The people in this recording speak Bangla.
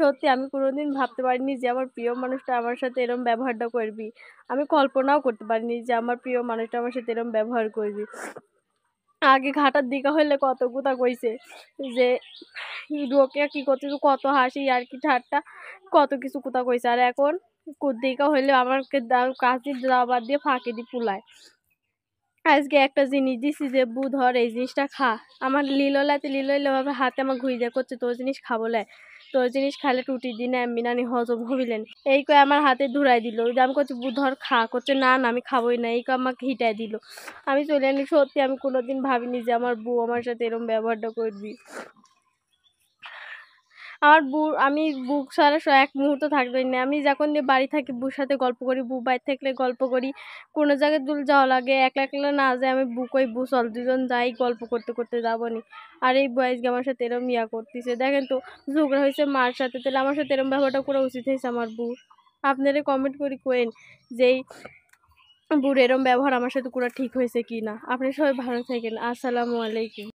সত্যি আমি কোনোদিন ভাবতে পারিনি যে আমার প্রিয় মানুষটা আমার সাথে এরকম ব্যবহারটা করবি। আমি কল্পনাও করতে পারিনি যে আমার প্রিয় মানুষটা আমার সাথে এরকম ব্যবহার করবি। আগে ঘাটার দিকা হইলে কত কথা কইছে যে রোকেয়া কি করতেছ, কত হাসি ইয়ার্কি ঠাট্টা কত কিছু কথা কইছে। আর এখন দিকা হইলে আমাকে কাজে যাওয়া বাদ দিয়ে ফাঁকি দিয়ে পুলায়। আজকে একটা জিনিস দিছি যে বু ধর এই জিনিসটা খা। আমার লিলইলে ভাবে হাতে আমার ঘুরে করছে তোর জিনিস খাবো লাই, তোর জিনিস খাইলে টুটি দিনে এমনি নানি হজম হবিলেন এই কয়ে আমার হাতে ধুরাই দিল। ওই যে আমি করছি বু ধর খা, করছে না না আমি খাবোই না, এই কয়ে আমাকে হিটাই দিল। আমি চলে আনি। সত্যি আমি কোনোদিন ভাবিনি যে আমার বউ আমার সাথে এরকম ব্যবহারটা করবি। আমার আমি বুক ছাড়া এক মুহূর্ত থাকতেই না। আমি যখন দিয়ে বাড়ি থাকি বুর সাথে গল্প করি, বউ বাইরে থাকলে গল্প করি। কোনো জায়গায় দূর যাওয়া লাগে একলা একলা না যায় আমি বউ কই বউ চল দুজন যাই গল্প করতে করতে যাবো নি। আর এই বয়সকে আমার সাথে এরম ইয়া করতেছে দেখেন তো, ঝগড়া হয়েছে মার সাথে, তাহলে আমার সাথে এরম ব্যবহারটা করা উচিত হয়েছে আমার বউর। আপনারা কমেন্ট করে কোয়েন যে এই বুর এরম ব্যবহার আমার সাথে করা ঠিক হয়েছে কি না। আপনি সবাই ভালো থাকেন। আসসালামু আলাইকুম।